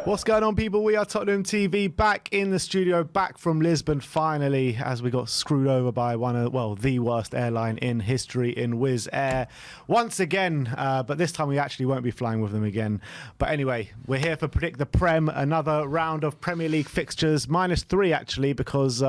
What's going on, people? We are Tottenham TV, back in the studio, back from Lisbon finally, as we got screwed over by the worst airline in history in Wizz Air once again, but this time we actually won't be flying with them again. But anyway, we're here for Predict the Prem, another round of Premier League fixtures, -3 actually, because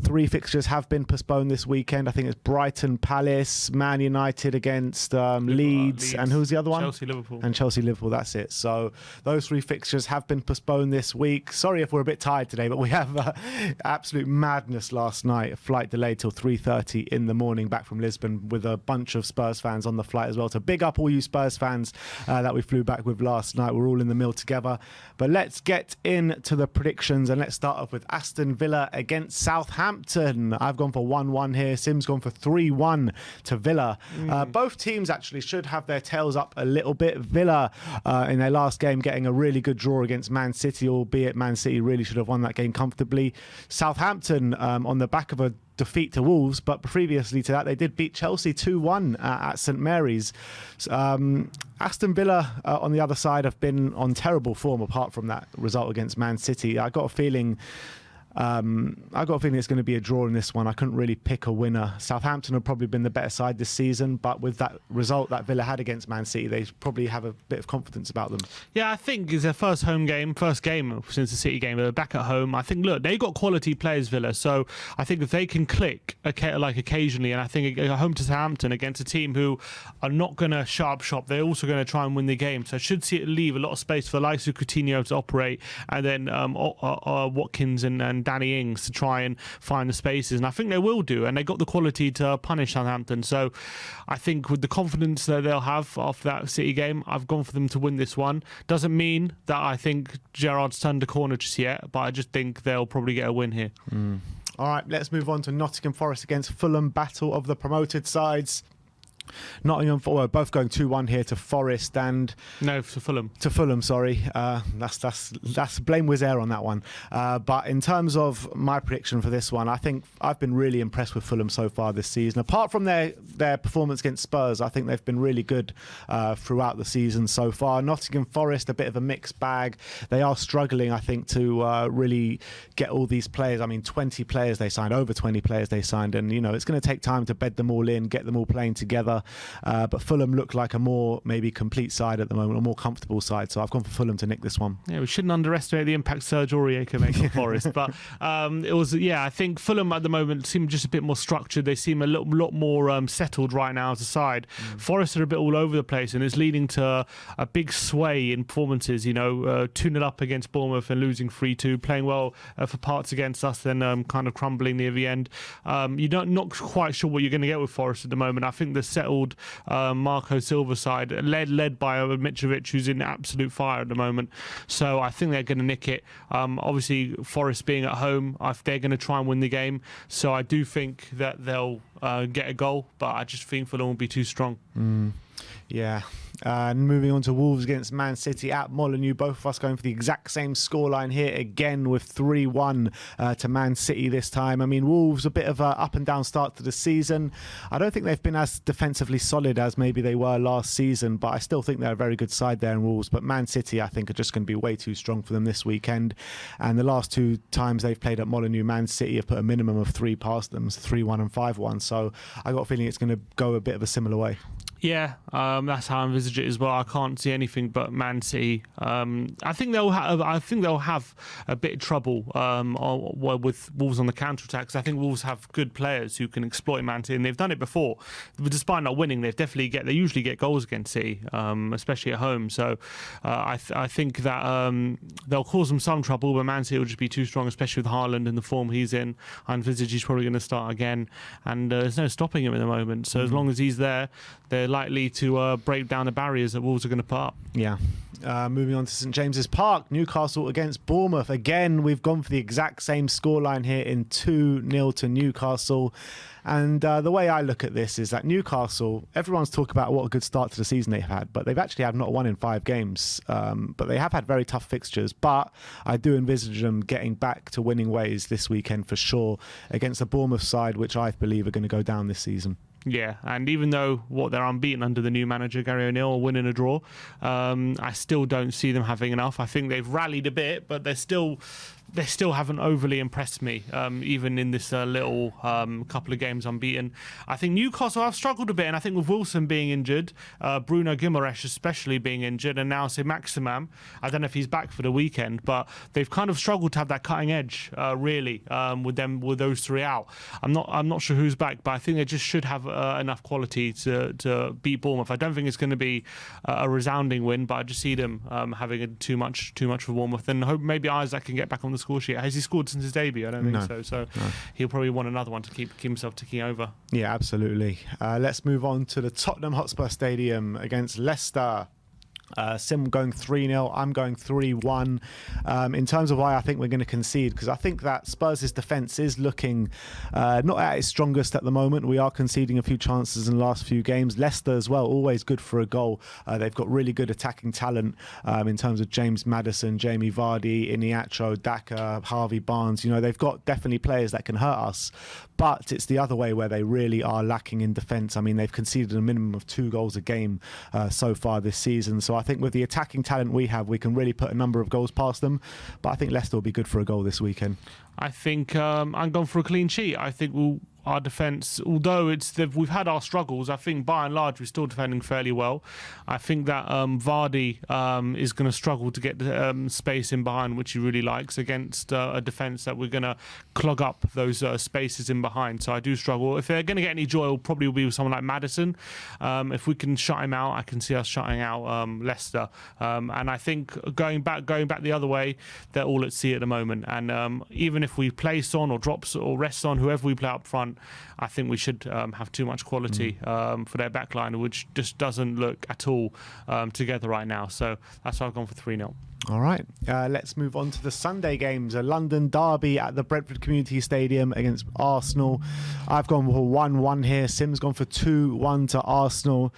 3 fixtures have been postponed this weekend. I think it's Brighton, Palace, Man United against Leeds, and who's the other one? Chelsea, Liverpool. And Chelsea, Liverpool, that's it. So those 3 fixtures have been postponed this week. Sorry if we're a bit tired today, but we have absolute madness last night. A flight delayed till 3:30 in the morning back from Lisbon with a bunch of Spurs fans on the flight as well. So big up all you Spurs fans that we flew back with last night. We're all in the mill together. But let's get into the predictions, and let's start off with Aston Villa against Southampton. I've gone for 1-1 here. Sim's gone for 3-1 to Villa. Both teams actually should have their tails up a little bit. Villa in their last game getting a really good draw against Man City, albeit Man City really should have won that game comfortably. Southampton on the back of a defeat to Wolves, but previously to that they did beat Chelsea 2-1 at St Mary's. Aston Villa on the other side have been on terrible form apart from that result against Man City. I got a feeling it's going to be a draw in this one. I couldn't really pick a winner. Southampton have probably been the better side this season, but with that result that Villa had against Man City, they probably have a bit of confidence about them. Yeah, I think it's their first game since the City game. They're back at home. I think, look, they got quality players, Villa, so I think if they can click like occasionally, and I think at home to Southampton against a team who are not going to shut up shop, they're also going to try and win the game. So I should see it leave a lot of space for the likes of Coutinho to operate, and then Watkins and Danny Ings to try and find the spaces, and I think they will do, and they got the quality to punish Southampton. So I think with the confidence that they'll have after that City game, I've gone for them to win this one. Doesn't mean that I think Gerrard's turned the corner just yet, but I just think they'll probably get a win here. All right, let's move on to Nottingham Forest against Fulham, battle of the promoted sides. Nottingham Forest both going 2-1 here to Forest, and no, to Fulham. To Fulham, sorry. That's blame Wizz Air on that one. But in terms of my prediction for this one, I think I've been really impressed with Fulham so far this season. Apart from their performance against Spurs, I think they've been really good throughout the season so far. Nottingham Forest, a bit of a mixed bag. They are struggling, I think, to really get all these players. I mean, 20 players they signed, over 20 players they signed, and it's going to take time to bed them all in, get them all playing together. But Fulham look like a more maybe complete side at the moment, a more comfortable side. So I've gone for Fulham to nick this one. Yeah, we shouldn't underestimate the impact Serge Aurier can make on Forest. But I think Fulham at the moment seem just a bit more structured. They seem a lot more settled right now as a side. Forest are a bit all over the place, and it's leading to a big sway in performances. 2-0 up against Bournemouth and losing 3-2, playing well for parts against us, then kind of crumbling near the end. You're not quite sure what you're going to get with Forest at the moment. I think the settled Marco Silva side, led by Mitrovic, who's in absolute fire at the moment. So I think they're going to nick it. Obviously, Forest being at home, they're going to try and win the game. So I do think that they'll get a goal, but I just think Fulham will be too strong. Yeah. Moving on to Wolves against Man City at Molineux. Both of us going for the exact same scoreline here again, with 3-1 to Man City this time. I mean, Wolves, a bit of an up and down start to the season. I don't think they've been as defensively solid as maybe they were last season, but I still think they're a very good side there in Wolves. But Man City, I think, are just going to be way too strong for them this weekend. And the last 2 times they've played at Molineux, Man City have put a minimum of 3 past them, 3-1 and 5-1. So I got a feeling it's going to go a bit of a similar way. Yeah, that's how I envisage it as well. I can't see anything but Man City. I think they'll have a bit of trouble with Wolves on the counter attacks. I think Wolves have good players who can exploit Man City, and they've done it before. But despite not winning, they usually get goals against City, especially at home. So I think that they'll cause them some trouble, but Man City will just be too strong, especially with Haaland and the form he's in. I envisage he's probably going to start again, and there's no stopping him at the moment. So as long as he's there, they're likely to break down the barriers that Wolves are going to put up. Yeah. Moving on to St James's Park, Newcastle against Bournemouth. Again, we've gone for the exact same scoreline here in 2-0 to Newcastle. And the way I look at this is that Newcastle, everyone's talking about what a good start to the season they've had, but they've actually had not 1 in 5 games. But they have had very tough fixtures. But I do envisage them getting back to winning ways this weekend for sure against the Bournemouth side, which I believe are going to go down this season. Yeah, and even though they're unbeaten under the new manager, Gary O'Neill, or winning a draw, I still don't see them having enough. I think they've rallied a bit, but they still haven't overly impressed me, even in this little couple of games unbeaten. I think Newcastle have struggled a bit, and I think with Wilson being injured, Bruno Guimaraes especially being injured, and now say Maximum, I don't know if he's back for the weekend, but they've kind of struggled to have that cutting edge, really, with those three out. I'm not sure who's back, but I think they just should have enough quality to beat Bournemouth. I don't think it's going to be a resounding win, but I just see them having too much for Bournemouth, and hope maybe Isaac can get back on the score sheet. Has he scored since his debut? I don't think so. So he'll probably want another one to keep himself ticking over. Yeah, absolutely. Let's move on to the Tottenham Hotspur Stadium against Leicester. Sim going 3-0, I'm going 3-1. In terms of why I think we're going to concede, because I think that Spurs' defence is looking not at its strongest at the moment. We are conceding a few chances in the last few games. Leicester as well, always good for a goal. They've got really good attacking talent in terms of James Maddison, Jamie Vardy, Iniacho, Daka, Harvey Barnes. You know, they've got definitely players that can hurt us. But it's the other way where they really are lacking in defence. I mean, they've conceded a minimum of 2 goals a game so far this season. So I think with the attacking talent we have, we can really put a number of goals past them. But I think Leicester will be good for a goal this weekend. I think I'm going for a clean sheet. I think our defence, although we've had our struggles, I think by and large we're still defending fairly well. I think that Vardy is going to struggle to get space in behind, which he really likes, against a defence that we're going to clog up those spaces in behind. So I do struggle. If they're going to get any joy, it'll probably be with someone like Maddison. If we can shut him out, I can see us shutting out Leicester. And I think going back the other way, they're all at sea at the moment. And even if we play Son or drops or rest Son, whoever we play up front, I think we should have too much quality for their backline, which just doesn't look at all together right now. So that's why I've gone for 3-0. All right, let's move on to the Sunday games. A London derby at the Brentford Community Stadium against Arsenal. I've gone for 1-1 here. Sim's gone for 2-1 to Arsenal.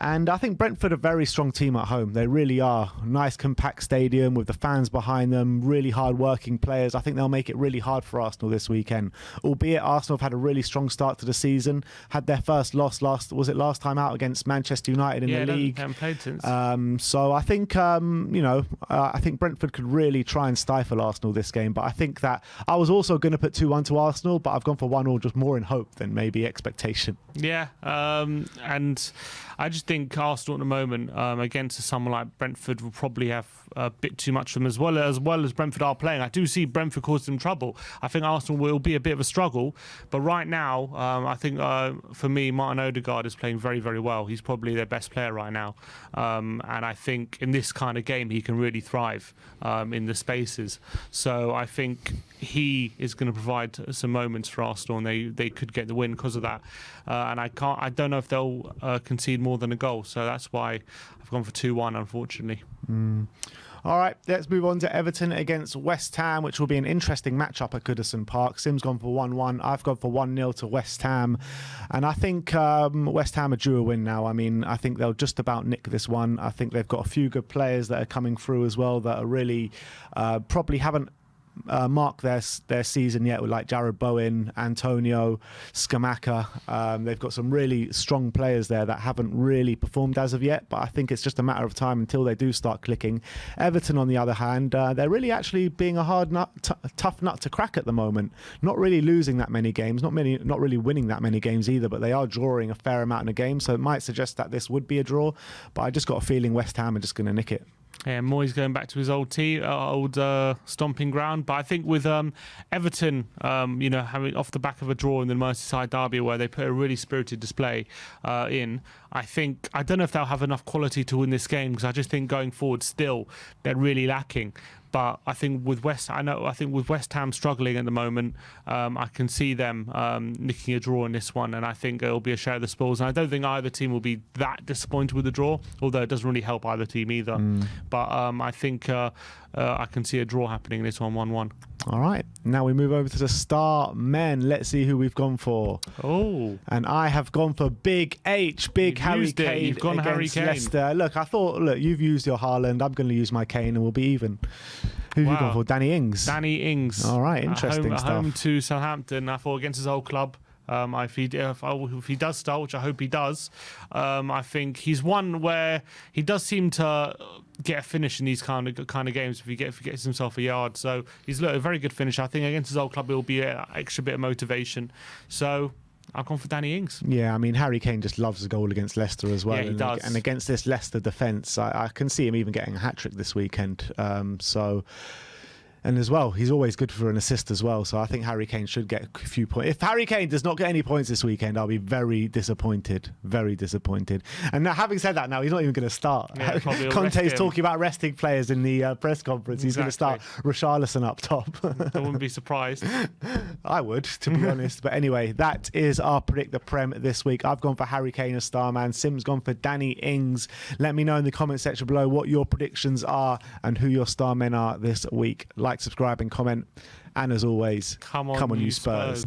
And I think Brentford are a very strong team at home. They really are. Nice compact stadium with the fans behind them, really hard-working players. I think they'll make it really hard for Arsenal this weekend. Albeit Arsenal have had a really strong start to the season. Had their first loss last time out against Manchester United in the league. Yeah, they haven't played since. So I think, I think Brentford could really try and stifle Arsenal this game. But I think that I was also going to put 2-1 to Arsenal, but I've gone for 1-1 just more in hope than maybe expectation. Yeah, and I just think Arsenal at the moment against someone like Brentford will probably have a bit too much for them, as well as Brentford are playing. I do see Brentford causing them trouble. I think Arsenal will be a bit of a struggle, but right now I think for me Martin Odegaard is playing very, very well. He's probably their best player right now, and I think in this kind of game he can really thrive in the spaces. So I think he is going to provide some moments for Arsenal, and they could get the win because of that. And I don't know if they'll concede more than a goal, so that's why I've gone for 2-1, unfortunately. All right, let's move on to Everton against West Ham, which will be an interesting matchup at Goodison Park. Sim's gone for 1-1. I've gone for 1-0 to West Ham. And I think West Ham are due a win now. I mean, I think they'll just about nick this one. I think they've got a few good players that are coming through as well that are really probably haven't mark their season yet, with like Jared Bowen, Antonio, Scamacca. They've got some really strong players there that haven't really performed as of yet, but I think it's just a matter of time until they do start clicking. Everton, on the other hand, they're really actually being a hard tough nut to crack at the moment. Not really losing that many games, not really winning that many games either, but they are drawing a fair amount of games, so it might suggest that this would be a draw, but I just got a feeling West Ham are just going to nick it. Yeah, Moyes going back to his old stomping ground. But I think with Everton, having off the back of a draw in the Merseyside derby where they put a really spirited display in, I don't know if they'll have enough quality to win this game, because I just think going forward still they're really lacking. But I think with West Ham struggling at the moment, I can see them nicking a draw in this one, and I think it'll be a share of the spoils. And I don't think either team will be that disappointed with the draw, although it doesn't really help either team either. But I think I can see a draw happening in this one, 1-1. All right, now we move over to the Star Men. Let's see who we've gone for. Oh, and I have gone for Big H, Harry Kane. You've gone against Harry Kane. Leicester. Look, you've used your Haaland. I'm going to use my Kane, and we'll be even. Who have you gone for? Danny Ings. Danny Ings. All right, interesting stuff. stuff. Home to Southampton. I thought against his old club. If he does start, which I hope he does, I think he's one where he does seem to get a finish in these kind of games if he gets himself a yard. So he's a very good finisher. I think against his old club, it will be an extra bit of motivation. So I've gone for Danny Ings. Yeah, I mean, Harry Kane just loves a goal against Leicester as well. Yeah, he does. And against this Leicester defence, I can see him even getting a hat-trick this weekend. And as well, he's always good for an assist as well. So I think Harry Kane should get a few points. If Harry Kane does not get any points this weekend, I'll be very disappointed. Very disappointed. And now, having said that, now he's not even going to start. Yeah, Conte's talking about resting players in the press conference. He's going to start Richarlison up top. I wouldn't be surprised. I would, to be honest. But anyway, that is our Predict the Prem this week. I've gone for Harry Kane as Starman. Sim's gone for Danny Ings. Let me know in the comment section below what your predictions are and who your Starmen are this week. Like, subscribe and comment. And as always, come on you Spurs.